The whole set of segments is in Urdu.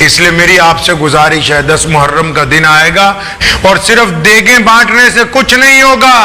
اس لیے میری آپ سے گزارش ہے، 10 محرم کا دن آئے گا اور صرف دیگیں بانٹنے سے کچھ نہیں ہوگا،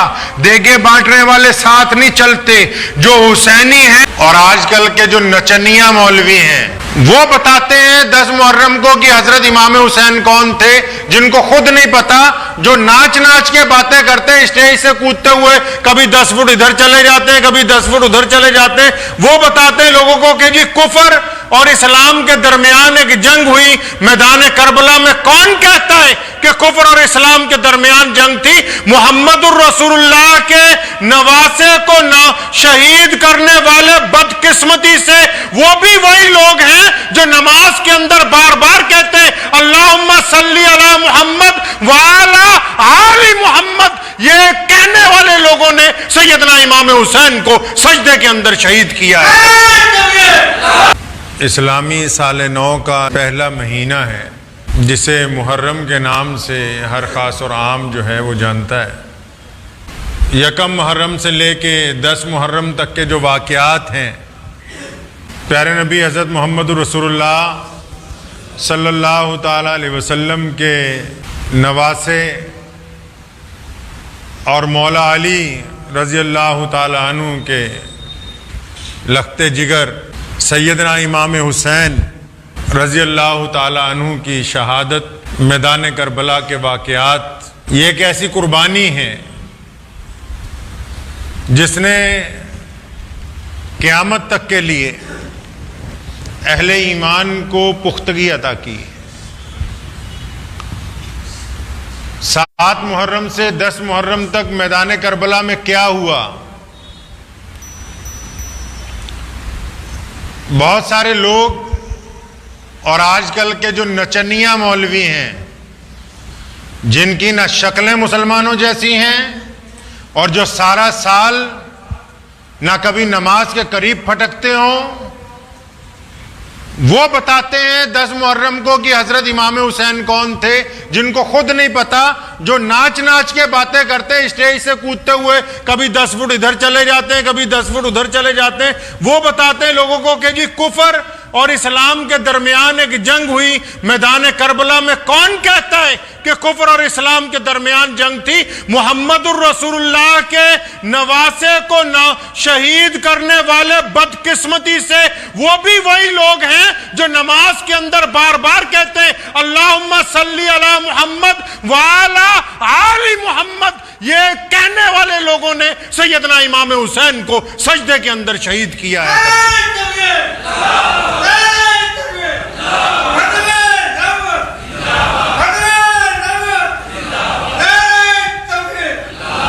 دیگیں بانٹنے والے ساتھ نہیں چلتے، جو حسینی ہیں اور آج کل کے جو نچنیا مولوی ہیں وہ بتاتے ہیں 10 محرم کو کہ حضرت امام حسین کون تھے، جن کو خود نہیں پتا، جو ناچ ناچ کے باتیں کرتے ہیں اسٹیج سے کودتے ہوئے، کبھی 10 فٹ ادھر چلے جاتے ہیں، کبھی 10 فٹ ادھر چلے جاتے ہیں، وہ بتاتے ہیں لوگوں کو کہ جی کفر اور اسلام کے درمیان ایک جنگ ہوئی میدان کربلا میں۔ کون کہتا ہے کہ کفر اور اسلام کے درمیان جنگ تھی؟ محمد الرسول اللہ کے نواسے کو شہید کرنے والے بدقسمتی سے وہ بھی وہی لوگ ہیں جو نماز کے اندر بار بار کہتے ہیں اللہم صلی علی محمد وعلی آل محمد۔ یہ کہنے والے لوگوں نے سیدنا امام حسین کو سجدے کے اندر شہید کیا ہے۔ اسلامی سال نو کا پہلا مہینہ ہے جسے محرم کے نام سے ہر خاص اور عام جو ہے وہ جانتا ہے۔ یکم محرم سے لے کے 10 محرم تک کے جو واقعات ہیں، پیارے نبی حضرت محمد رسول اللہ صلی اللہ تعالیٰ علیہ وسلم کے نواسے اور مولا علی رضی اللہ تعالیٰ عنہ کے لخت جگر سیدنا امام حسین رضی اللہ تعالیٰ عنہ کی شہادت، میدان کربلا کے واقعات، یہ ایک ایسی قربانی ہے جس نے قیامت تک کے لیے اہل ایمان کو پختگی عطا کی۔ 7 محرم سے 10 محرم تک میدان کربلا میں کیا ہوا؟ بہت سارے لوگ اور آج کل کے جو نچنیا مولوی ہیں، جن کی نہ شکلیں مسلمانوں جیسی ہیں اور جو سارا سال نہ کبھی نماز کے قریب پھٹکتے ہوں، وہ بتاتے ہیں 10 محرم کو کہ حضرت امام حسین کون تھے، جن کو خود نہیں پتا، جو ناچ ناچ کے باتیں کرتے ہیں اسٹیج سے کودتے ہوئے، کبھی 10 فٹ ادھر چلے جاتے ہیں، کبھی 10 فٹ ادھر چلے جاتے ہیں، وہ بتاتے ہیں لوگوں کو کہ جی کفر اور اسلام کے درمیان ایک جنگ ہوئی میدان کربلا میں۔ کون کہتا ہے کہ کفر اور اسلام کے درمیان جنگ تھی؟ محمد الرسول اللہ کے نواسے کو شہید کرنے والے بدقسمتی سے وہ بھی وہی لوگ ہیں جو نماز کے اندر بار بار کہتے ہیں اللہم صلی علی محمد وعلی آل محمد۔ یہ کہنے والے لوگوں نے سیدنا امام حسین کو سجدے کے اندر شہید کیا ہے۔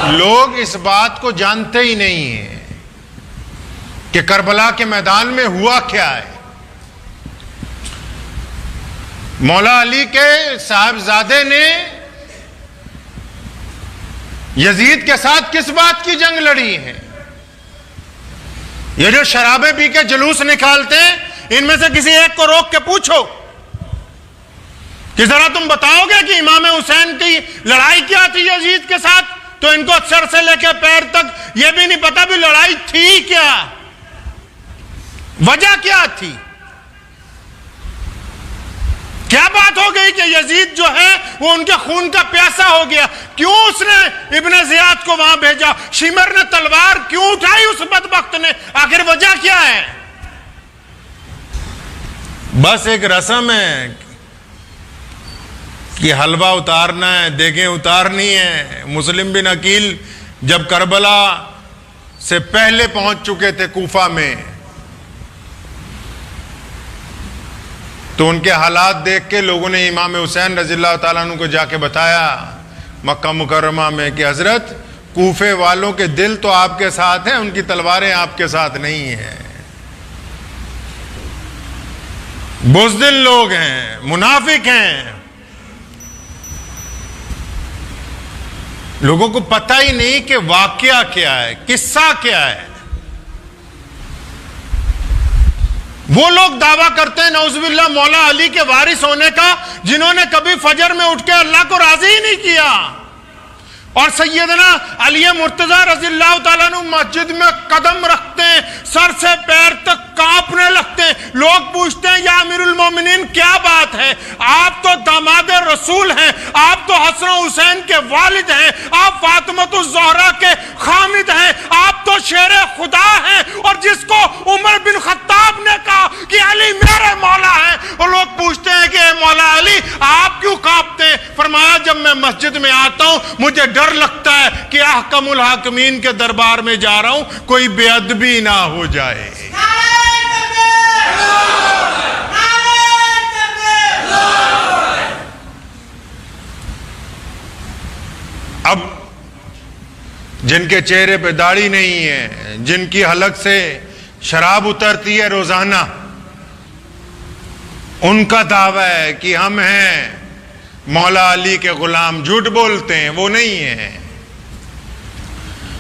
لوگ اس بات کو جانتے ہی نہیں ہیں کہ کربلا کے میدان میں ہوا کیا ہے۔ مولا علی کے صاحبزادے نے یزید کے ساتھ کس بات کی جنگ لڑی ہے؟ یہ جو شرابیں پی کے جلوس نکالتے ہیں، ان میں سے کسی ایک کو روک کے پوچھو کہ ذرا تم بتاؤ گے کہ امام حسین کی لڑائی کیا تھی یزید کے ساتھ؟ تو ان کو سر سے لے کے پیر تک یہ بھی نہیں پتا بھی لڑائی تھی کیا، وجہ کیا تھی، کیا بات ہو گئی کہ یزید جو ہے وہ ان کے خون کا پیاسا ہو گیا؟ کیوں اس نے ابن زیاد کو وہاں بھیجا؟ شمر نے تلوار کیوں اٹھائی اس بدبخت نے؟ آخر وجہ کیا ہے؟ بس ایک رسم ہے کہ حلوہ اتارنا ہے، دیگیں اتارنی ہے۔ مسلم بن عقیل جب کربلا سے پہلے پہنچ چکے تھے کوفہ میں، تو ان کے حالات دیکھ کے لوگوں نے امام حسین رضی اللہ تعالیٰ عنہ کو جا کے بتایا مکہ مکرمہ میں کہ حضرت کوفے والوں کے دل تو آپ کے ساتھ ہیں، ان کی تلواریں آپ کے ساتھ نہیں ہیں۔ بزدل لوگ ہیں، منافق ہیں، لوگوں کو پتہ ہی نہیں کہ واقعہ کیا ہے، قصہ کیا ہے۔ وہ لوگ دعویٰ کرتے ہیں نعوذ باللہ مولا علی کے وارث ہونے کا، جنہوں نے کبھی فجر میں اٹھ کے اللہ کو راضی ہی نہیں کیا، اور سیدنا علی مرتضیٰ رضی اللہ تعالیٰ عنہ مسجد میں قدم رکھتے ہیں، سر سے پیر تک کانپنے لگتے ہیں. لوگ پوچھتے ہیں یا امیر المومنین کیا بات ہے؟ آپ تو داماد رسول ہیں، آپ تو حسن و حسین کے والد ہیں، آپ فاطمۃ الزہرا کے خامد ہیں، آپ تو شیر خدا ہیں، اور جس کو عمر بن خطاب نے کہا کہ علی میرے مولا ہیں، اور لوگ پوچھتے ہیں کہ اے مولا علی آپ کیوں کانپتے ہیں؟ فرمایا جب میں مسجد میں آتا ہوں مجھے ڈر لگتا ہے کہ احکم الحاکمین کے دربار میں جا رہا ہوں، کوئی بے ادبی نہ ہو جائے. اب جن کے چہرے پہ داڑھی نہیں ہے، جن کی حلق سے شراب اترتی ہے روزانہ، ان کا دعویٰ ہے کہ ہم ہیں مولا علی کے غلام. جھوٹ بولتے ہیں، وہ نہیں ہیں.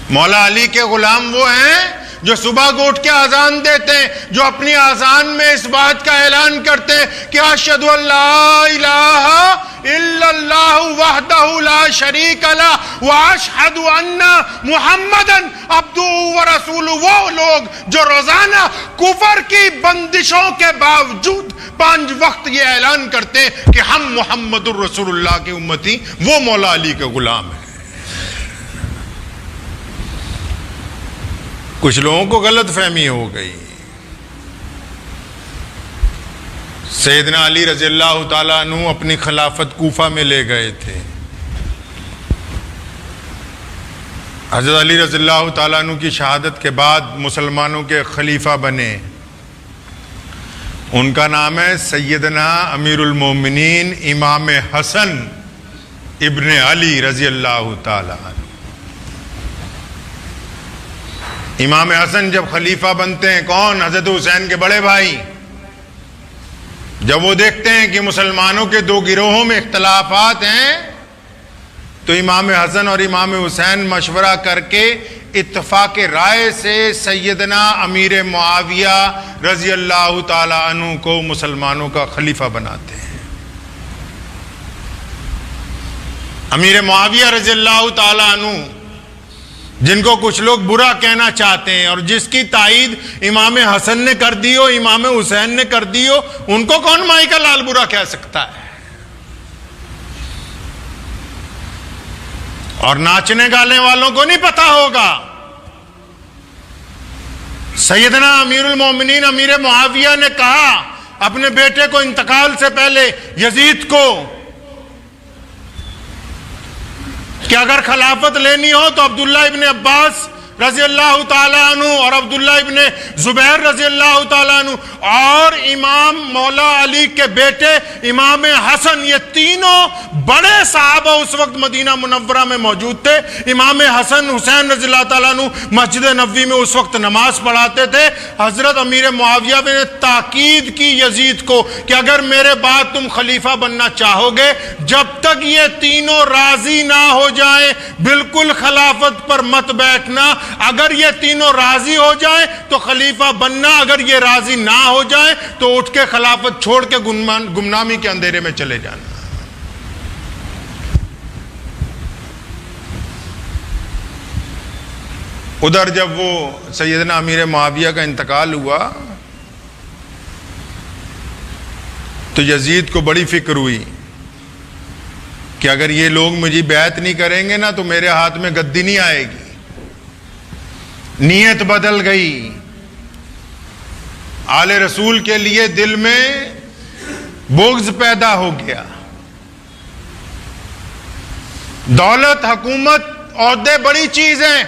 مولا علی کے غلام وہ ہیں جو صبح کو اٹھ کے اذان دیتے ہیں، جو اپنی اذان میں اس بات کا اعلان کرتے ہیں کہ اشہد ان لا الہ الا اللہ وحدہ لا شریک لہ واشہد ان محمدا عبدہ ورسولہ. وہ لوگ جو روزانہ کفر کی بندشوں کے باوجود 5 وقت یہ اعلان کرتے ہیں کہ ہم محمد الرسول اللہ کی امتی، وہ مولا علی کے غلام ہیں. کچھ لوگوں کو غلط فہمی ہو گئی. سیدنا علی رضی اللہ تعالیٰ عنہ اپنی خلافت کوفہ میں لے گئے تھے. حضرت علی رضی اللہ تعالیٰ عنہ کی شہادت کے بعد مسلمانوں کے خلیفہ بنے. ان کا نام ہے سیدنا امیر المومنین امام حسن ابن علی رضی اللہ تعالیٰ عنہ. امام حسن جب خلیفہ بنتے ہیں، کون؟ حضرت حسین کے بڑے بھائی. جب وہ دیکھتے ہیں کہ مسلمانوں کے 2 گروہوں میں اختلافات ہیں تو امام حسن اور امام حسین مشورہ کر کے اتفاق رائے سے سیدنا امیر معاویہ رضی اللہ تعالی عنہ کو مسلمانوں کا خلیفہ بناتے ہیں. امیر معاویہ رضی اللہ تعالی عنہ جن کو کچھ لوگ برا کہنا چاہتے ہیں اور جس کی تائید امام حسن نے کر دی ہو، امام حسین نے کر دی ہو، ان کو کون مائی کا لال برا کہہ سکتا ہے؟ اور ناچنے گانے والوں کو نہیں پتا ہوگا. سیدنا امیر المومنین امیر معاویہ نے کہا اپنے بیٹے کو انتقال سے پہلے یزید کو کہ اگر خلافت لینی ہو تو عبداللہ ابن عباس رضی اللہ تعالیٰ عنہ اور عبداللہ ابن زبیر رضی اللہ تعالیٰ عنہ اور امام مولا علی کے بیٹے امام حسن، یہ تینوں بڑے صحابہ اس وقت مدینہ منورہ میں موجود تھے. امام حسن حسین رضی اللہ تعالیٰ عنہ مسجد نبوی میں اس وقت نماز پڑھاتے تھے. حضرت امیر معاویہ نے تاکید کی یزید کو کہ اگر میرے بعد تم خلیفہ بننا چاہو گے، جب تک یہ تینوں راضی نہ ہو جائیں بالکل خلافت پر مت بیٹھنا. اگر یہ تینوں راضی ہو جائیں تو خلیفہ بننا، اگر یہ راضی نہ ہو جائیں تو اٹھ کے خلافت چھوڑ کے گمنامی کے اندھیرے میں چلے جانا. ادھر جب وہ سیدنا امیر معاویہ کا انتقال ہوا تو یزید کو بڑی فکر ہوئی کہ اگر یہ لوگ مجھے بیعت نہیں کریں گے نا تو میرے ہاتھ میں گدی نہیں آئے گی. نیت بدل گئی. آل رسول کے لیے دل میں بغض پیدا ہو گیا. دولت، حکومت، عہدے بڑی چیز ہیں.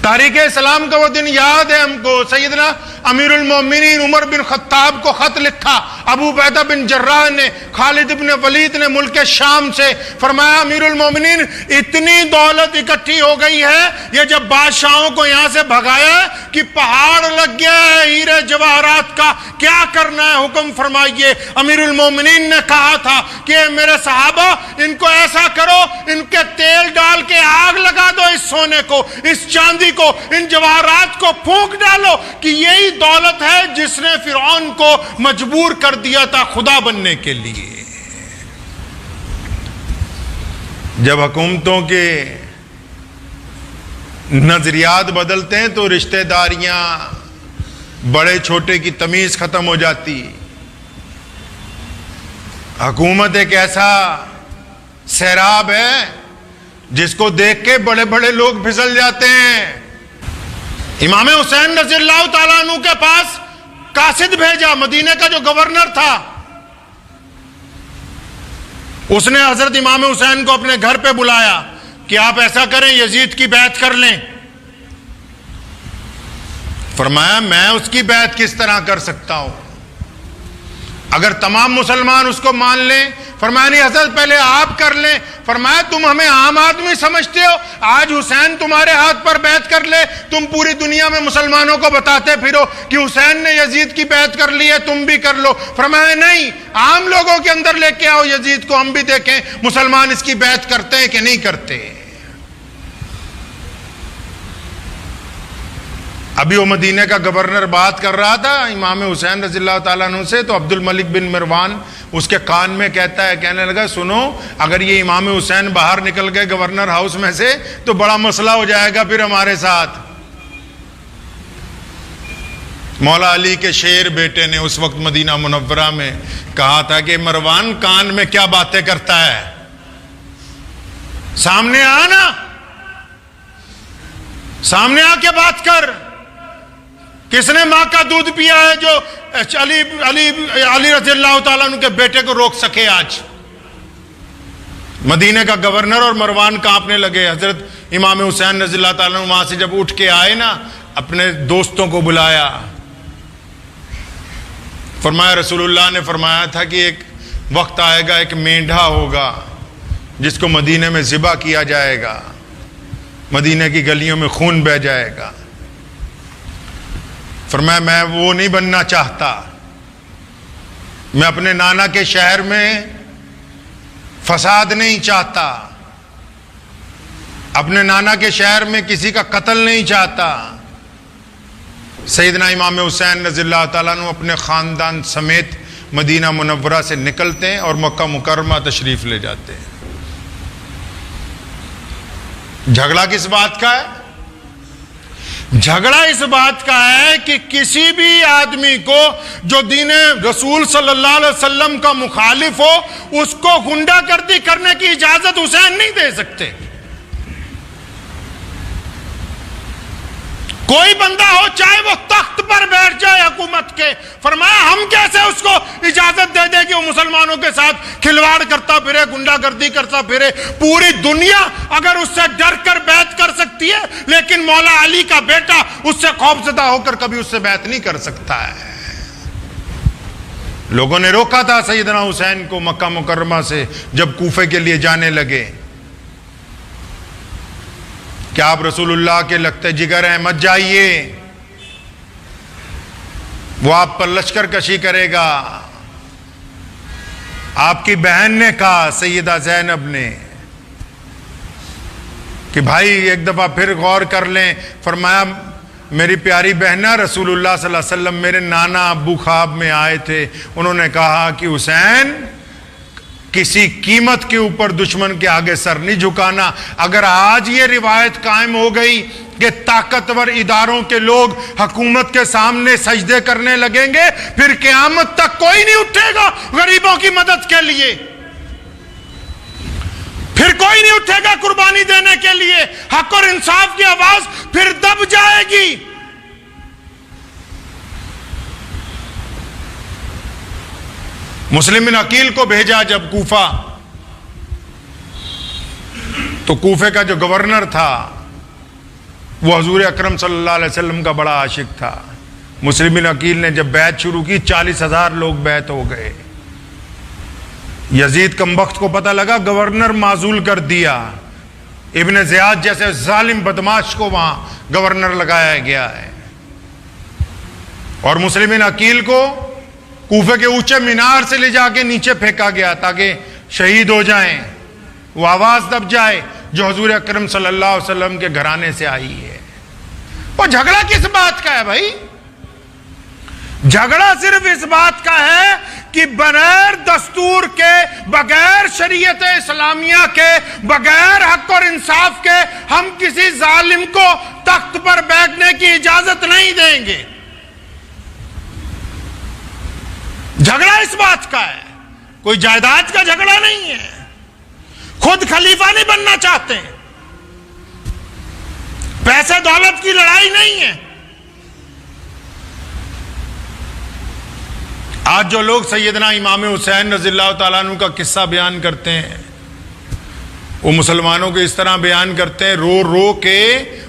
تاریخ اسلام کا وہ دن یاد ہے ہم کو. سیدنا امیر المومنین عمر بن خطاب کو خط لکھا. ابو عبیدہ بن جراح نے، خالد بن ولید نے ملک شام سے. فرمایا امیر المومنین اتنی دولت اکٹھی ہو گئی ہے، یہ جب بادشاہوں کو یہاں سے بھگایا کہ پہاڑ لگ گیا ہے ہیرے جواہرات کا، کیا کرنا ہے حکم فرمائیے. امیر المومنین نے کہا تھا کہ میرے صحابہ ان کو ایسا کرو، ان کے تیل ڈال کے آگ لگا دو، اس سونے کو، اس چاندی کو، ان جواہرات کو پھونک ڈالو کہ یہی دولت ہے جس نے فرعون کو مجبور کر دیا تھا خدا بننے کے لیے. جب حکومتوں کے نظریات بدلتے ہیں تو رشتہ داریاں بڑے چھوٹے کی تمیز ختم ہو جاتی. حکومت ایک ایسا سیراب ہے جس کو دیکھ کے بڑے بڑے لوگ پھسل جاتے ہیں. امام حسین رضی اللہ تعالیٰ عنہ کے پاس قاصد بھیجا، مدینہ کا جو گورنر تھا، اس نے حضرت امام حسین کو اپنے گھر پہ بلایا کہ آپ ایسا کریں، یزید کی بیعت کر لیں. فرمایا میں اس کی بیعت کس طرح کر سکتا ہوں اگر تمام مسلمان اس کو مان لیں؟ فرمایا نہیں حضرت پہلے آپ کر لیں. فرمایا تم ہمیں عام آدمی سمجھتے ہو؟ آج حسین تمہارے ہاتھ پر بیعت کر لے، تم پوری دنیا میں مسلمانوں کو بتاتے پھرو کہ حسین نے یزید کی بیعت کر لی ہے، تم بھی کر لو. فرمایا نہیں، عام لوگوں کے اندر لے کے آؤ یزید کو، ہم بھی دیکھیں مسلمان اس کی بیعت کرتے ہیں کہ نہیں کرتے. ابھی وہ مدینہ کا گورنر بات کر رہا تھا امام حسین رضی اللہ تعالیٰ عنہ سے، تو عبد الملک بن مروان اس کے کان میں کہنے لگا سنو، اگر یہ امام حسین باہر نکل گئے گورنر ہاؤس میں سے تو بڑا مسئلہ ہو جائے گا پھر ہمارے ساتھ. مولا علی کے شیر بیٹے نے اس وقت مدینہ منورہ میں کہا تھا کہ مروان کان میں کیا باتیں کرتا ہے، سامنے آنا، سامنے آ کے بات کر. کس نے ماں کا دودھ پیا ہے جو علی رضی اللہ تعالیٰ عنہ کے بیٹے کو روک سکے؟ آج مدینہ کا گورنر اور مروان کانپنے لگے. حضرت امام حسین رضی اللہ تعالیٰ عنہ وہاں سے جب اٹھ کے آئے نا، اپنے دوستوں کو بلایا. فرمایا رسول اللہ نے فرمایا تھا کہ ایک وقت آئے گا، ایک مینڈھا ہوگا جس کو مدینہ میں ذبح کیا جائے گا، مدینہ کی گلیوں میں خون بہہ جائے گا. فرمایا میں وہ نہیں بننا چاہتا، میں اپنے نانا کے شہر میں فساد نہیں چاہتا، اپنے نانا کے شہر میں کسی کا قتل نہیں چاہتا. سیدنا امام حسین رضی اللہ تعالیٰ عنہ اپنے خاندان سمیت مدینہ منورہ سے نکلتے ہیں اور مکہ مکرمہ تشریف لے جاتے ہیں. جھگڑا کس بات کا ہے؟ جھگڑا اس بات کا ہے کہ کسی بھی آدمی کو جو دین رسول صلی اللہ علیہ وسلم کا مخالف ہو اس کو غنڈہ گردی کرنے کی اجازت حسین نہیں دے سکتے. کوئی بندہ ہو چاہے وہ تخت پر بیٹھ جائے حکومت کے، فرمایا ہم کیسے اس کو اجازت دے دیں کہ وہ مسلمانوں کے ساتھ کھلواڑ کرتا پھرے، غنڈہ گردی کرتا پھرے. پوری دنیا اگر اس سے ڈر کر بیعت کر سکتی ہے لیکن مولا علی کا بیٹا اس سے خوفزدہ ہو کر کبھی اس سے بیعت نہیں کر سکتا ہے. لوگوں نے روکا تھا سیدنا حسین کو مکہ مکرمہ سے جب کوفے کے لیے جانے لگے کہ آپ رسول اللہ کے لگتے جگر ہیں، مت جائیے، وہ آپ پر لشکر کشی کرے گا. آپ کی بہن نے کہا، سیدہ زینب نے، کہ بھائی ایک دفعہ پھر غور کر لیں. فرمایا میری پیاری بہنہ، رسول اللہ صلی اللہ علیہ وسلم میرے نانا ابو خواب میں آئے تھے، انہوں نے کہا کہ حسین کسی قیمت کے اوپر دشمن کے آگے سر نہیں جھکانا. اگر آج یہ روایت قائم ہو گئی کہ طاقتور اداروں کے لوگ حکومت کے سامنے سجدے کرنے لگیں گے، پھر قیامت تک کوئی نہیں اٹھے گا غریبوں کی مدد کے لیے، پھر کوئی نہیں اٹھے گا قربانی دینے کے لیے. حق اور انصاف کی آواز پھر دب جائے گی. مسلم بن عقیل کو بھیجا جب کوفہ، تو کوفے کا جو گورنر تھا وہ حضور اکرم صلی اللہ علیہ وسلم کا بڑا عاشق تھا. مسلم بن عقیل نے جب بیعت شروع کی 40,000 لوگ بیعت ہو گئے. یزید کمبخت کو پتہ لگا گورنر معزول کر دیا، ابن زیاد جیسے ظالم بدماش کو وہاں گورنر لگایا گیا ہے. اور مسلم بن عقیل کو کوفے کے اونچے مینار سے لے جا کے نیچے پھینکا گیا تاکہ شہید ہو جائیں، وہ آواز دب جائے جو حضور اکرم صلی اللہ علیہ وسلم کے گھرانے سے آئی ہے. وہ جھگڑا کس بات کا ہے بھائی؟ جھگڑا صرف اس بات کا ہے کہ بغیر دستور کے، بغیر شریعت اسلامیہ کے، بغیر حق اور انصاف کے ہم کسی ظالم کو تخت پر بیٹھنے کی اجازت نہیں دیں گے۔ جھگڑا اس بات کا ہے، کوئی جائیداد کا جھگڑا نہیں ہے، خود خلیفہ نہیں بننا چاہتے، پیسے دولت کی لڑائی نہیں ہے۔ آج جو لوگ سیدنا امام حسین رضی اللہ تعالیٰ عنہ کا قصہ بیان کرتے ہیں، وہ مسلمانوں کو اس طرح بیان کرتے ہیں رو رو کے،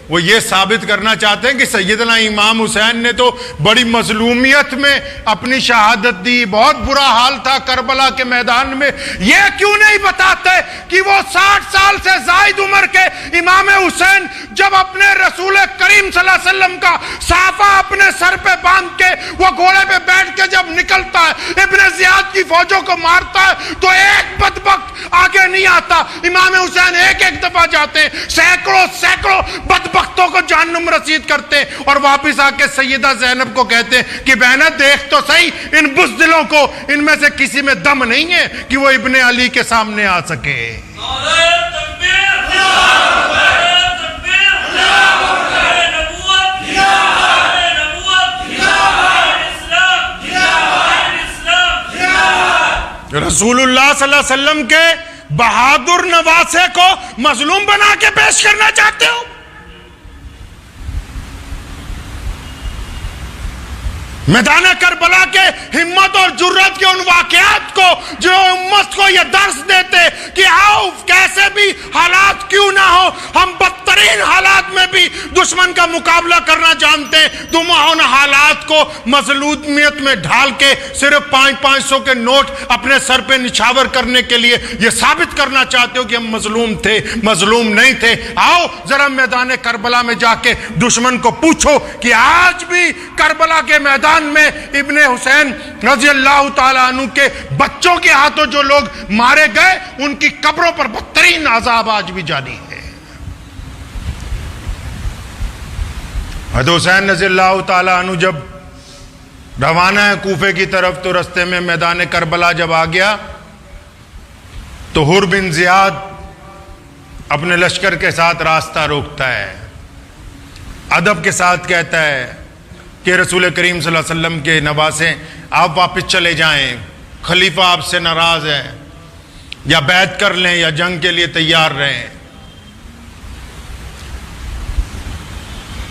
وہ یہ ثابت کرنا چاہتے ہیں کہ سیدنا امام حسین نے تو بڑی مظلومیت میں اپنی شہادت دی، بہت برا حال تھا کربلا کے میدان میں۔ یہ کیوں نہیں بتاتے کہ وہ 60 سال سے زائد عمر کے امام حسین جب اپنے رسول کریم صلی اللہ علیہ وسلم کا صافہ اپنے سر پہ باندھ کے وہ گھوڑے پہ بیٹھ کے جب نکلتا ہے، ابن زیاد کی فوجوں کو مارتا ہے، تو ایک بدبخت آگے نہیں آتا، امام حسین ایک ایک دفعہ جاتے ہیں، سینکڑوں بدبختوں کو جہنم رسید کرتے ہیں، اور واپس آ کے سیدہ زینب کو کہتے ہیں کہ بہنہ دیکھ تو صحیح ان بزدلوں کو، ان میں سے کسی میں دم نہیں ہے کہ وہ ابن علی کے سامنے آ سکے۔ رسول اللہ صلی اللہ علیہ وسلم کے بہادر نواسے کو مظلوم بنا کے پیش کرنا چاہتے ہو؟ میدان کربلا کے ہمت اور جرت کے ان واقعات کو جو امت کو یہ درس دیتے کہ آؤ کیسے بھی حالات کیوں نہ ہو، ہم بدترین حالات میں بھی دشمن کا مقابلہ کرنا جانتے ہیں، تم ان حالات کو مظلومیت میں ڈھال کے صرف 500 کے نوٹ اپنے سر پہ نچھاور کرنے کے لیے یہ ثابت کرنا چاہتے ہو کہ ہم مظلوم تھے، مظلوم نہیں تھے۔ آؤ ذرا میدان کربلا میں جا کے دشمن کو پوچھو کہ آج بھی کربلا کے میدان میں ابن حسین رضی اللہ تعالیٰ عنہ کے بچوں کے ہاتھوں جو لوگ مارے گئے، ان کی قبروں پر بدترین عذاب آج بھی جاری ہے۔ حضرت حسین رضی اللہ تعالیٰ عنہ جب روانہ ہے کوفے کی طرف، تو رستے میں میدان کربلا جب آ گیا تو حر بن زیاد اپنے لشکر کے ساتھ راستہ روکتا ہے، ادب کے ساتھ کہتا ہے کہ رسول کریم صلی اللہ علیہ وسلم کے نواسے آپ واپس چلے جائیں، خلیفہ آپ سے ناراض ہے، یا بیعت کر لیں یا جنگ کے لیے تیار رہیں۔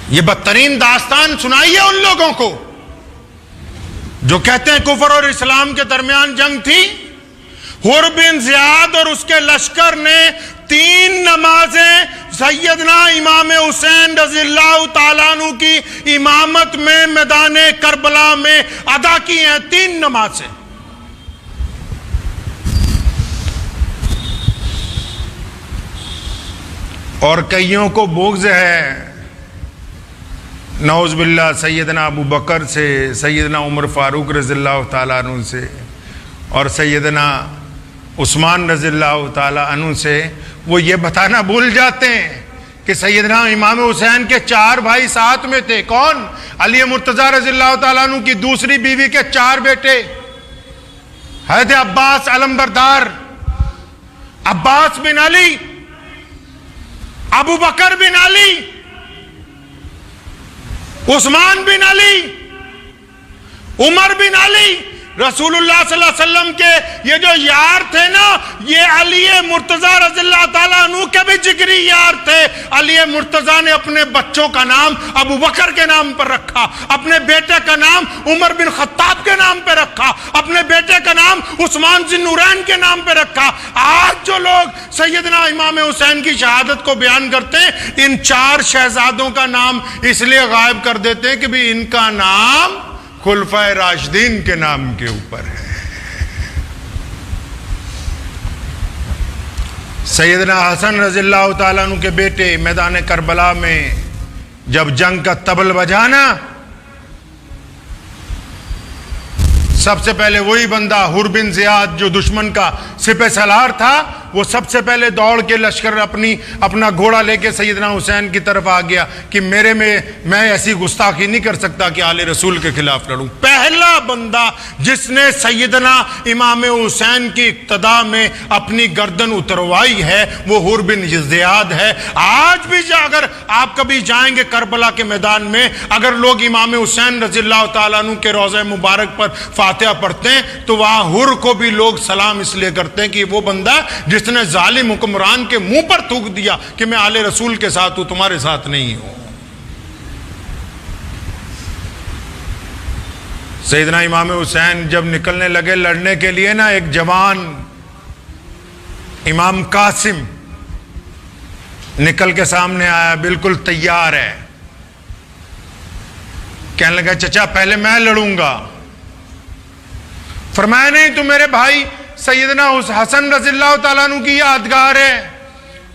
یہ بدترین داستان سنائیے ان لوگوں کو جو کہتے ہیں کفر اور اسلام کے درمیان جنگ تھی۔ حر بن زیاد اور اس کے لشکر نے 3 نمازیں سیدنا امام حسین رضی اللہ تعالیٰ عنہ کی امامت میں میدان کربلا میں ادا کی ہیں، 3 نمازیں۔ اور کئیوں کو بغض ہے نعوذ باللہ سیدنا ابو بکر سے، سیدنا عمر فاروق رضی اللہ تعالیٰ عنہ سے، اور سیدنا عثمان رضی اللہ تعالیٰ عنہ سے۔ وہ یہ بتانا بھول جاتے ہیں کہ سیدنا امام حسین کے 4 بھائی ساتھ میں تھے۔ کون؟ علی مرتضیٰ رضی اللہ تعالیٰ عنہ کی دوسری بیوی کے 4 بیٹے، حضرت عباس علمبردار، عباس بن علی، ابو بکر بن علی، عثمان بن علی، عمر بن علی۔ رسول اللہ صلی اللہ علیہ وسلم کے یہ جو یار تھے نا، یہ علی مرتضیٰ رضی اللہ تعالیٰ عنہ کے بھی جگری یار تھے۔ علی مرتضیٰ نے اپنے بچوں کا نام ابو بکر کے نام پر رکھا، اپنے بیٹے کا نام عمر بن خطاب کے نام پہ رکھا، اپنے بیٹے کا نام عثمان ذی النورین کے نام پہ رکھا۔ آج جو لوگ سیدنا امام حسین کی شہادت کو بیان کرتے ہیں، ان 4 شہزادوں کا نام اس لیے غائب کر دیتے ہیں کہ بھی ان کا نام خلفائے راشدین کے نام کے اوپر ہے۔ سیدنا حسن رضی اللہ تعالیٰ عنہ کے بیٹے میدان کربلا میں جب جنگ کا طبل بجانا، سب سے پہلے وہی بندہ حر بن زیاد جو دشمن کا سپہ سالار تھا، وہ سب سے پہلے دوڑ کے لشکر اپنا گھوڑا لے کے سیدنا حسین کی طرف آ گیا کہ میں ایسی گستاخی نہیں کر سکتا کہ آل رسول کے خلاف لڑوں. پہلا بندہ جس نے سیدنا امام حسین کی اقتداء میں اپنی گردن اتروائی ہے وہ حر بن زیاد ہے. آج بھی اگر آپ کبھی جائیں گے کربلا کے میدان میں، اگر لوگ امام حسین رضی اللہ تعالیٰ عنہ کے روضہ مبارک پر فاتحہ پڑھتے ہیں تو وہاں حر کو بھی لوگ سلام اس لیے کرتے ہیں کہ وہ بندہ جس نے ظالم حکمران کے منہ پر تھوک دیا کہ میں آل رسول کے ساتھ ہوں، تمہارے ساتھ نہیں ہوں. سیدنا امام حسین جب نکلنے لگے لڑنے کے لیے نا، ایک جوان امام قاسم نکل کے سامنے آیا، بالکل تیار ہے. کہنے لگا چچا پہلے میں لڑوں گا. فرمایا نہیں، تو میرے بھائی سیدنا حسن رضی اللہ تعالیٰ عنہ کی یادگار ہے،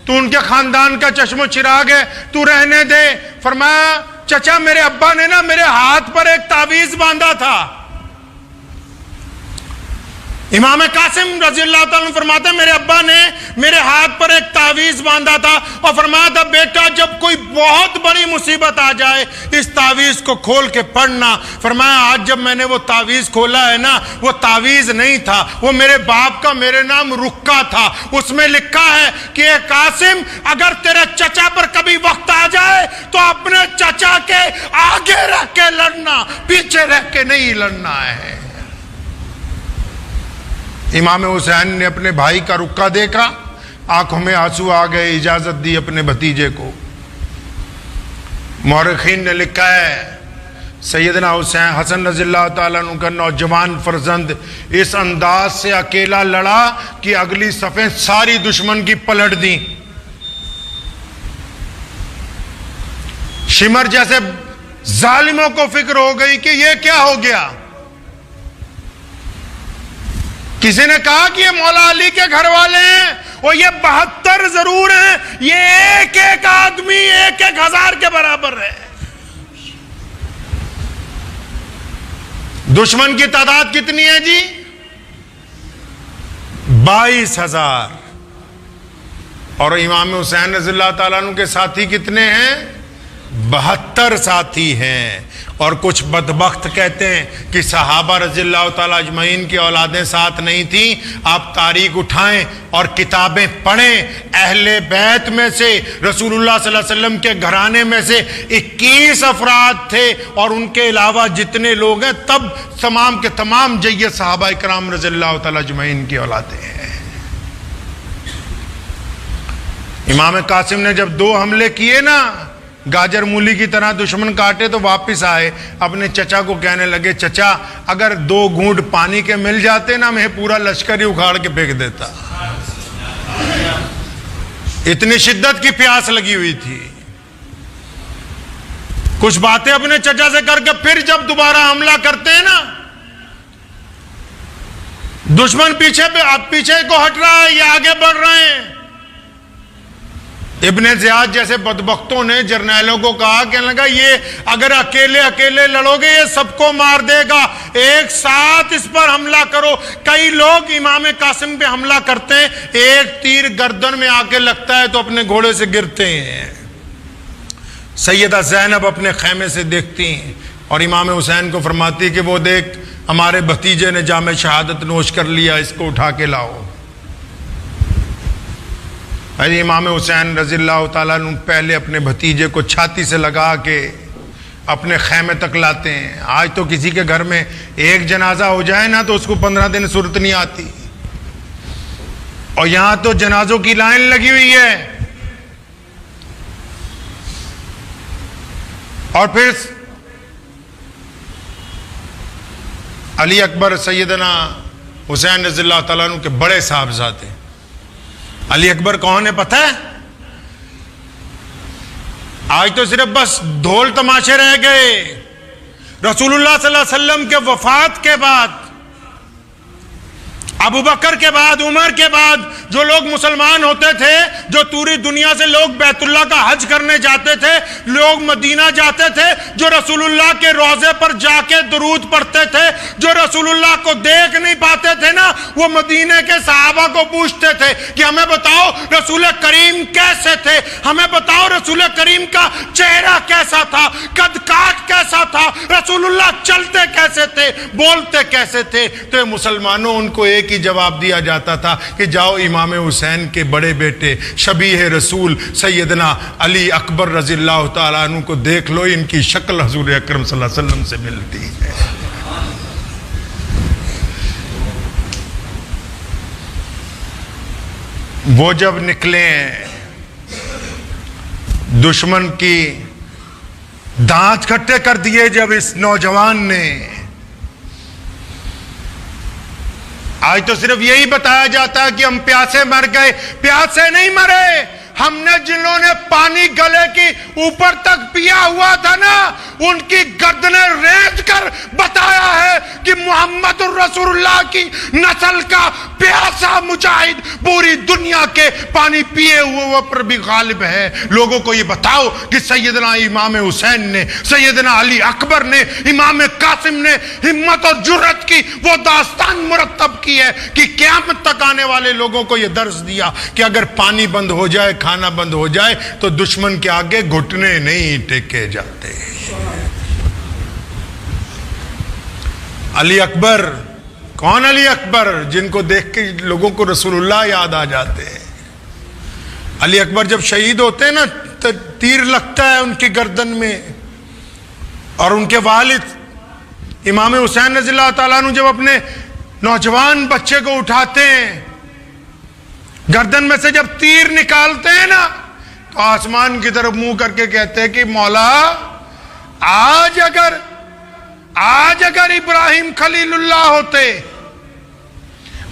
تو ان کے خاندان کا چشم و چراغ ہے، تو رہنے دے. فرمایا چچا میرے ابا نے نا میرے ہاتھ پر ایک تعویذ باندھا تھا. امام قاسم رضی اللہ تعالیٰ عنہ فرماتے ہیں میرے ابا نے میرے ہاتھ پر ایک تعویذ باندھا تھا اور فرمایا تھا بیٹا جب کوئی بہت بڑی مصیبت آ جائے اس تعویذ کو کھول کے پڑھنا. فرمایا آج جب میں نے وہ تعویذ کھولا ہے نا، وہ تعویذ نہیں تھا، وہ میرے باپ کا میرے نام رکا تھا. اس میں لکھا ہے کہ اے قاسم اگر تیرے چچا پر کبھی وقت آ جائے تو اپنے چچا کے آگے رہ کے لڑنا، پیچھے رہ کے نہیں لڑنا ہے. امام حسین نے اپنے بھائی کا رکا دیکھا، آنکھوں میں آنسو آ گئے، اجازت دی اپنے بھتیجے کو. مورخین نے لکھا ہے سیدنا حسن رضی اللہ تعالیٰ عنہ کا نوجوان فرزند اس انداز سے اکیلا لڑا کہ اگلی صفیں ساری دشمن کی پلٹ دیں. شمر جیسے ظالموں کو فکر ہو گئی کہ یہ کیا ہو گیا. کسی نے کہا کہ یہ مولا علی کے گھر والے ہیں اور یہ 72 ضرور ہیں، یہ ایک ایک آدمی 1,000 کے برابر ہے. دشمن کی تعداد کتنی ہے جی؟ 22,000. اور امام حسین رضی اللہ تعالیٰ عنہ کے ساتھی کتنے ہیں؟ 72 ساتھی ہیں. اور کچھ بدبخت کہتے ہیں کہ صحابہ رضی اللہ تعالیٰ اجمعین کی اولادیں ساتھ نہیں تھیں. آپ تاریخ اٹھائیں اور کتابیں پڑھیں، اہل بیت میں سے رسول اللہ صلی اللہ علیہ وسلم کے گھرانے میں سے 21 افراد تھے اور ان کے علاوہ جتنے لوگ ہیں تب تمام کے تمام جید صحابہ اکرام رضی اللہ تعالیٰ اجمعین کی اولادیں ہیں. امام قاسم نے جب 2 حملے کیے نا، گاجر مولی کی طرح دشمن کاٹے، تو واپس آئے اپنے چچا کو کہنے لگے چچا اگر 2 گھونٹ پانی کے مل جاتے نا میں پورا لشکر ہی اکھاڑ کے پھینک دیتا. اتنی شدت کی پیاس لگی ہوئی تھی. کچھ باتیں اپنے چچا سے کر کے پھر جب دوبارہ حملہ کرتے ہیں نا، دشمن پیچھے کو ہٹ رہا ہے، یہ آگے بڑھ رہے ہیں. ابن زیاد جیسے بدبختوں نے جرنیلوں کو کہا کہ لگا یہ اگر اکیلے لڑو گے یہ سب کو مار دے گا، ایک ساتھ اس پر حملہ کرو. کئی لوگ امام قاسم پہ حملہ کرتے ہیں، ایک تیر گردن میں آ کے لگتا ہے تو اپنے گھوڑے سے گرتے ہیں. سیدہ زینب اپنے خیمے سے دیکھتی ہیں اور امام حسین کو فرماتی کہ وہ دیکھ ہمارے بھتیجے نے جام شہادت نوش کر لیا، اس کو اٹھا کے لاؤ. امام حسین رضی اللہ تعالیٰ عنہ پہلے اپنے بھتیجے کو چھاتی سے لگا کے اپنے خیمے تک لاتے ہیں. آج تو کسی کے گھر میں ایک جنازہ ہو جائے نا تو اس کو 15 دن صورت نہیں آتی، اور یہاں تو جنازوں کی لائن لگی ہوئی ہے. اور پھر علی اکبر سیدنا حسین رضی اللہ تعالیٰ عنہ کے بڑے صاحبزادے. علی اکبر کون ہے پتہ ہے؟ آج تو صرف بس ڈھول تماشے رہ گئے. رسول اللہ صلی اللہ علیہ وسلم کے وفات کے بعد، ابو بکر کے بعد، عمر کے بعد جو لوگ مسلمان ہوتے تھے، جو پوری دنیا سے لوگ بیت اللہ کا حج کرنے جاتے تھے، لوگ مدینہ جاتے تھے، جو رسول اللہ کے روضے پر جا کے درود پڑھتے تھے، جو رسول اللہ کو دیکھ نہیں پاتے تھے نا، وہ مدینے کے صحابہ کو پوچھتے تھے کہ ہمیں بتاؤ رسول کریم کیسے تھے، ہمیں بتاؤ رسول کریم کا چہرہ کیسا تھا، قد کاٹ کیسا تھا، رسول اللہ چلتے کیسے تھے، بولتے کیسے تھے۔ تو مسلمانوں ان کو ایک ہی جواب دیا جاتا تھا کہ جاؤ امام حسین کے بڑے بیٹے شبیہ رسول سیدنا علی اکبر رضی اللہ تعالیٰ عنہ کو دیکھ لو، ان کی شکل حضور اکرم صلی اللہ علیہ وسلم سے ملتی ہے۔ وہ جب نکلے دشمن کی دانت کھٹے کر دیے جب اس نوجوان نے، آج تو صرف یہی بتایا جاتا ہے کہ ہم پیاسے مر گئے، پیاسے نہیں مرے، ہم نے جنہوں نے پانی گلے کی اوپر تک پیا ہوا تھا نا، ان کی گردنیں ریت کر بتایا ہے کہ محمد الرسول اللہ کی نسل کا پیاسا مجاہد پوری دنیا کے پانی پیے ہوئے پر بھی غالب ہے۔ لوگوں کو یہ بتاؤ کہ سیدنا امام حسین نے، سیدنا علی اکبر نے، امام قاسم نے ہمت اور جرت کی وہ داستان مرتب کی ہے کہ قیامت تک آنے والے لوگوں کو یہ درس دیا کہ اگر پانی بند ہو جائے، کھانا بند ہو جائے تو دشمن کے آگے گھٹنے نہیں ٹیکے جاتے۔ علی اکبر، کون علی اکبر؟ جن کو دیکھ کے لوگوں کو رسول اللہ یاد آ جاتے ہیں۔ علی اکبر جب شہید ہوتے ہیں نا، تیر لگتا ہے ان کی گردن میں، اور ان کے والد امام حسین رضی اللہ تعالیٰ عنہ جب اپنے نوجوان بچے کو اٹھاتے ہیں، گردن میں سے جب تیر نکالتے ہیں نا، تو آسمان کی طرف منہ کر کے کہتے ہیں کہ مولا آج اگر ابراہیم خلیل اللہ ہوتے،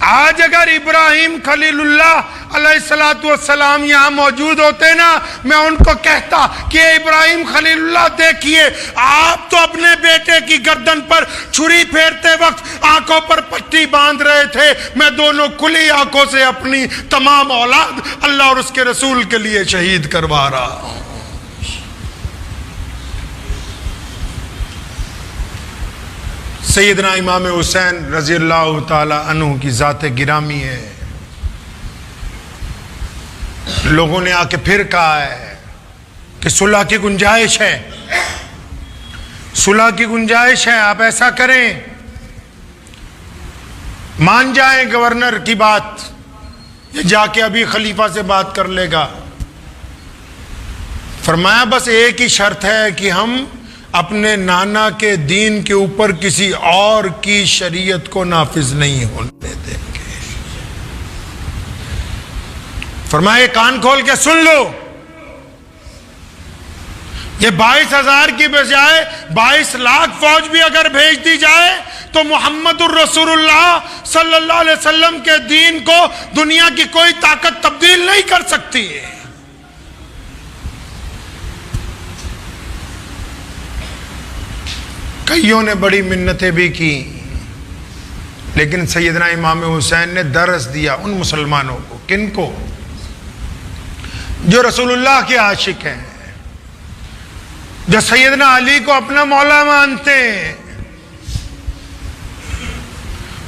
آج اگر ابراہیم خلیل اللہ علیہ السلام یہاں موجود ہوتے نا، میں ان کو کہتا کہ ابراہیم خلیل اللہ دیکھیے، آپ تو اپنے بیٹے کی گردن پر چھری پھیرتے وقت آنکھوں پر پٹی باندھ رہے تھے، میں دونوں کھلی آنکھوں سے اپنی تمام اولاد اللہ اور اس کے رسول کے لیے شہید کروا رہا ہوں۔ سیدنا امام حسین رضی اللہ تعالی عنہ کی ذات گرامی ہے۔ لوگوں نے آ کے پھر کہا ہے کہ صلح کی گنجائش ہے، صلح کی گنجائش ہے، آپ ایسا کریں، مان جائیں گورنر کی بات، یہ جا کے ابھی خلیفہ سے بات کر لے گا۔ فرمایا بس ایک ہی شرط ہے کہ ہم اپنے نانا کے دین کے اوپر کسی اور کی شریعت کو نافذ نہیں ہونے دیں گے۔ فرمایا کان کھول کے سن لو، یہ 22,000 کی بجائے 22 لاکھ فوج بھی اگر بھیج دی جائے تو محمد الرسول اللہ صلی اللہ علیہ وسلم کے دین کو دنیا کی کوئی طاقت تبدیل نہیں کر سکتی ہے۔ کئیوں نے بڑی منتیں بھی کی، لیکن سیدنا امام حسین نے درس دیا ان مسلمانوں کو، کن کو؟ جو رسول اللہ کے عاشق ہیں، جو سیدنا علی کو اپنا مولا مانتے ہیں،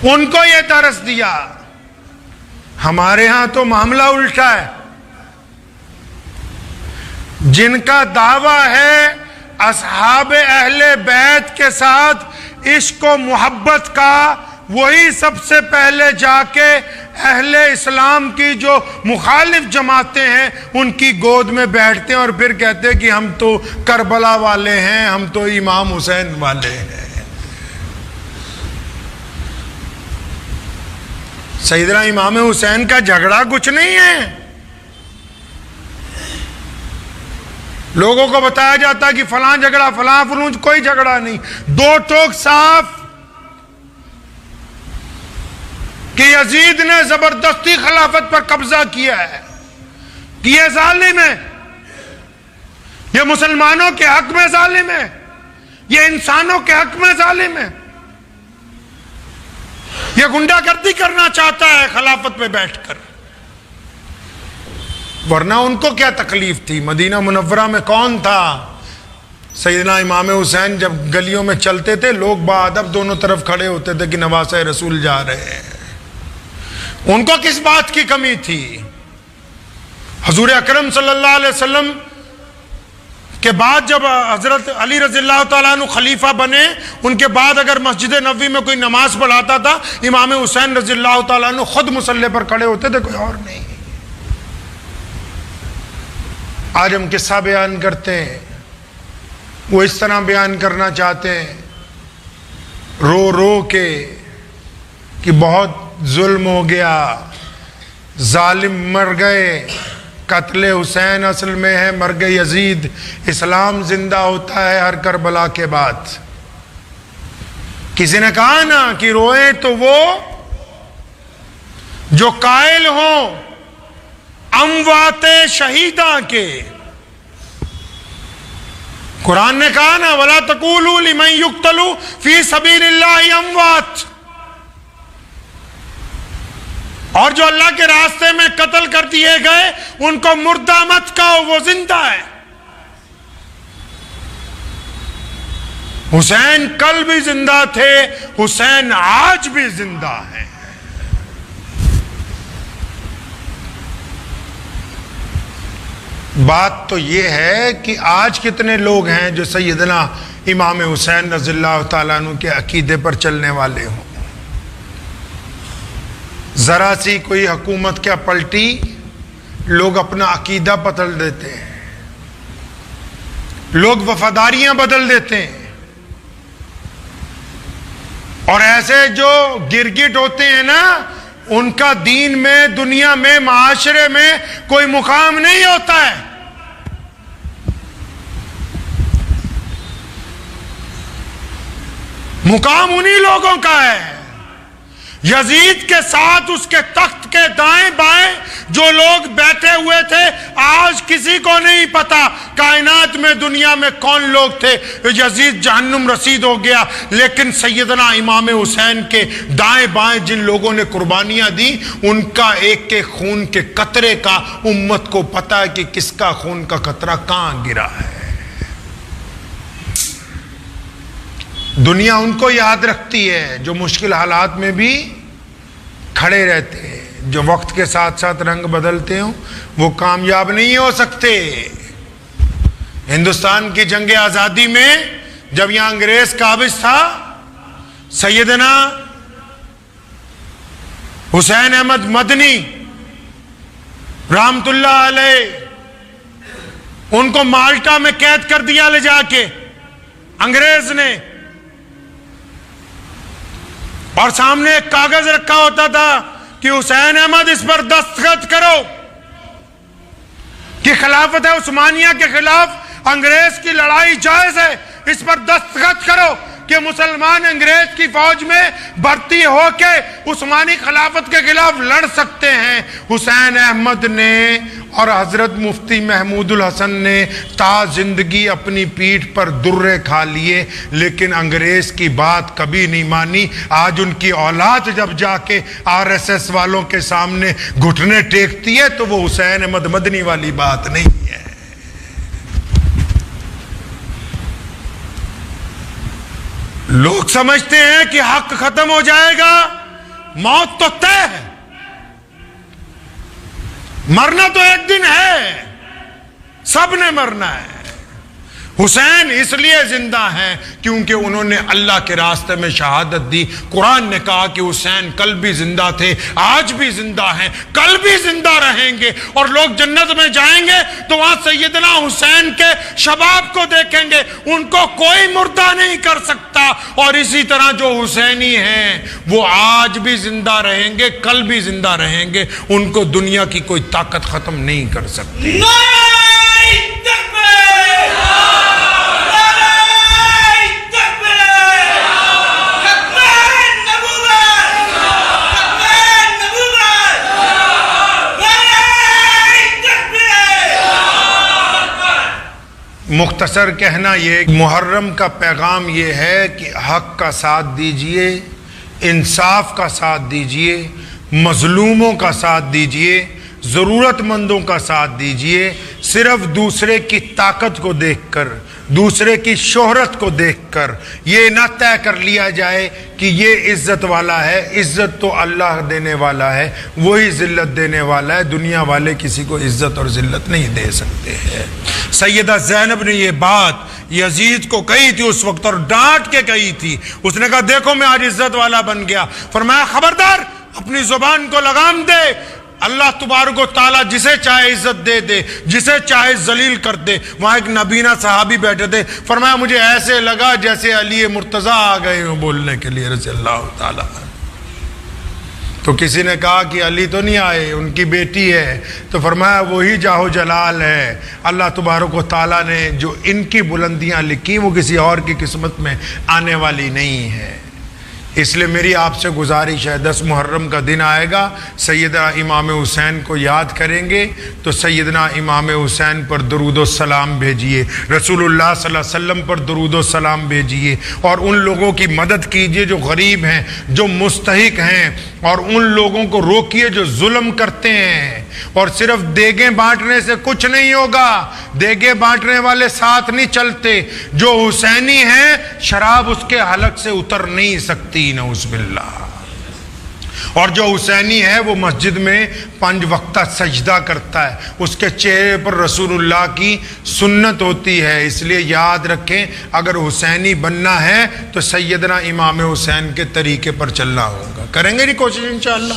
ان کو یہ درس دیا۔ ہمارے ہاں تو معاملہ الٹا ہے، جن کا دعویٰ ہے اصحاب اہل بیت کے ساتھ عشق و محبت کا، وہی سب سے پہلے جا کے اہل اسلام کی جو مخالف جماعتیں ہیں ان کی گود میں بیٹھتے ہیں اور پھر کہتے ہیں کہ ہم تو کربلا والے ہیں، ہم تو امام حسین والے ہیں۔ سیدنا امام حسین کا جھگڑا کچھ نہیں ہے۔ لوگوں کو بتایا جاتا ہے کہ فلاں جھگڑا، فلاں فلون، کوئی جھگڑا نہیں۔ دو ٹوک صاف کہ یزید نے زبردستی خلافت پر قبضہ کیا ہے، کہ یہ ظالم ہے، یہ مسلمانوں کے حق میں ظالم ہے، یہ انسانوں کے حق میں ظالم ہے، یہ گنڈا گردی کرنا چاہتا ہے خلافت پہ بیٹھ کر۔ ورنہ ان کو کیا تکلیف تھی؟ مدینہ منورہ میں کون تھا؟ سیدنا امام حسین جب گلیوں میں چلتے تھے لوگ باادب دونوں طرف کھڑے ہوتے تھے کہ نواسہ رسول جا رہے ہیں. ان کو کس بات کی کمی تھی؟ حضور اکرم صلی اللہ علیہ وسلم کے بعد جب حضرت علی رضی اللہ تعالیٰ عنہ خلیفہ بنے، ان کے بعد اگر مسجد نبوی میں کوئی نماز پڑھاتا تھا، امام حسین رضی اللہ تعالیٰ عنہ خود مصلی پر کھڑے ہوتے تھے، کوئی اور نہیں. آج ہم قصہ بیان کرتے ہیں، وہ اس طرح بیان کرنا چاہتے ہیں رو رو کے کہ بہت ظلم ہو گیا، ظالم مر گئے، قتل حسین اصل میں ہے مرگ یزید، اسلام زندہ ہوتا ہے ہر کربلا کے بعد. کسی نے کہا نا کہ روئے تو وہ جو قائل ہوں اموات شہیداں کے. قرآن نے کہا نا وَلَا تَقُولُوا لِمَنْ يُقْتَلُ فِي سَبِيلِ اللَّهِ اموات، اور جو اللہ کے راستے میں قتل کر دیے گئے ان کو مردہ مت کہو، وہ زندہ ہے. حسین کل بھی زندہ تھے، حسین آج بھی زندہ ہیں. بات تو یہ ہے کہ آج کتنے لوگ ہیں جو سیدنا امام حسین رضی اللہ تعالیٰ عنہ کے عقیدے پر چلنے والے ہوں. ذرا سی کوئی حکومت کیا پلٹی، لوگ اپنا عقیدہ بدل دیتے ہیں، لوگ وفاداریاں بدل دیتے ہیں. اور ایسے جو گرگٹ ہوتے ہیں نا، ان کا دین میں، دنیا میں، معاشرے میں کوئی مقام نہیں ہوتا ہے. مقام انہی لوگوں کا ہے. یزید کے ساتھ اس کے تخت کے دائیں بائیں جو لوگ بیٹھے ہوئے تھے، آج کسی کو نہیں پتا کائنات میں، دنیا میں کون لوگ تھے. یزید جہنم رسید ہو گیا، لیکن سیدنا امام حسین کے دائیں بائیں جن لوگوں نے قربانیاں دی، ان کا ایک کے خون کے قطرے کا امت کو پتا ہے کہ کس کا خون کا قطرہ کہاں گرا ہے. دنیا ان کو یاد رکھتی ہے جو مشکل حالات میں بھی کھڑے رہتے ہیں. جو وقت کے ساتھ ساتھ رنگ بدلتے ہوں وہ کامیاب نہیں ہو سکتے. ہندوستان کی جنگ آزادی میں جب یہاں انگریز قابض تھا، سیدنا حسین احمد مدنی رحمت اللہ علیہ، ان کو مالٹا میں قید کر دیا لے جا کے انگریز نے، اور سامنے ایک کاغذ رکھا ہوتا تھا کہ حسین احمد اس پر دستخط کرو کہ خلافت عثمانیہ کے خلاف انگریز کی لڑائی جائز ہے، اس پر دستخط کرو کہ مسلمان انگریز کی فوج میں بھرتی ہو کے عثمانی خلافت کے خلاف لڑ سکتے ہیں. حسین احمد نے اور حضرت مفتی محمود الحسن نے تا زندگی اپنی پیٹھ پر درے کھا لیے، لیکن انگریز کی بات کبھی نہیں مانی. آج ان کی اولاد جب جا کے RSS والوں کے سامنے گھٹنے ٹیکتی ہے تو وہ حسین احمد مدنی والی بات نہیں ہے. لوگ سمجھتے ہیں کہ حق ختم ہو جائے گا، موت تو طے ہے، مرنا تو ایک دن ہے، سب نے مرنا ہے. حسین اس لیے زندہ ہیں کیونکہ انہوں نے اللہ کے راستے میں شہادت دی. قرآن نے کہا کہ حسین کل بھی زندہ تھے، آج بھی زندہ ہیں، کل بھی زندہ رہیں گے. اور لوگ جنت میں جائیں گے تو وہاں سیدنا حسین کے شباب کو دیکھیں گے، ان کو کوئی مردہ نہیں کر سکتا. اور اسی طرح جو حسینی ہیں وہ آج بھی زندہ رہیں گے، کل بھی زندہ رہیں گے، ان کو دنیا کی کوئی طاقت ختم نہیں کر سکتی. مختصر کہنا یہ، محرم کا پیغام یہ ہے کہ حق کا ساتھ دیجئے، انصاف کا ساتھ دیجئے، مظلوموں کا ساتھ دیجئے. ضرورت مندوں کا ساتھ دیجئے، صرف دوسرے کی طاقت کو دیکھ کر، دوسرے کی شہرت کو دیکھ کر یہ نہ طے کر لیا جائے کہ یہ عزت والا ہے۔ عزت تو اللہ دینے والا ہے، وہی ذلت دینے والا ہے، دنیا والے کسی کو عزت اور ذلت نہیں دے سکتے ہیں۔ سیدہ زینب نے یہ بات یزید کو کہی تھی اس وقت، اور ڈانٹ کے کہی تھی۔ اس نے کہا دیکھو میں آج عزت والا بن گیا۔ فرمایا خبردار، اپنی زبان کو لگام دے، اللہ تبارک و تعالیٰ جسے چاہے عزت دے دے، جسے چاہے ذلیل کر دے۔ وہاں ایک نبینا صحابی بیٹھے تھے، فرمایا مجھے ایسے لگا جیسے علی مرتضیٰ آ گئے ہوں بولنے کے لیے رضی اللہ تعالیٰ۔ تو کسی نے کہا کہ علی تو نہیں آئے، ان کی بیٹی ہے۔ تو فرمایا وہی جاہ و جلال ہے، اللہ تبارک و تعالیٰ نے جو ان کی بلندیاں لکھی وہ کسی اور کی قسمت میں آنے والی نہیں ہے۔ اس لیے میری آپ سے گزارش ہے، 10 محرم کا دن آئے گا، سیدنا امام حسین کو یاد کریں گے تو سیدنا امام حسین پر درود و سلام بھیجیے، رسول اللہ صلی اللہ علیہ وسلم پر درود و سلام بھیجیے، اور ان لوگوں کی مدد کیجیے جو غریب ہیں، جو مستحق ہیں، اور ان لوگوں کو روکیے جو ظلم کرتے ہیں۔ اور صرف دیگیں بانٹنے سے کچھ نہیں ہوگا، دیگیں بانٹنے والے ساتھ نہیں چلتے۔ جو حسینی ہیں شراب اس کے حلق سے اتر نہیں سکتی، نعوذ باللہ۔ اور جو حسینی ہے وہ مسجد میں 5 وقتہ سجدہ کرتا ہے، اس کے چہرے پر رسول اللہ کی سنت ہوتی ہے۔ اس لیے یاد رکھیں، اگر حسینی بننا ہے تو سیدنا امام حسین کے طریقے پر چلنا ہوگا۔ کریں گے نہیں کوشش انشاءاللہ؟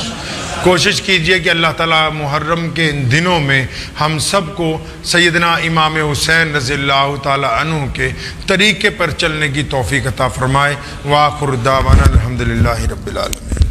کوشش کیجئے کہ اللہ تعالیٰ محرم کے ان دنوں میں ہم سب کو سیدنا امام حسین رضی اللہ تعالیٰ عنہ کے طریقے پر چلنے کی توفیق عطا فرمائے۔ وآخر دعوانا الحمدللہ رب العالمین۔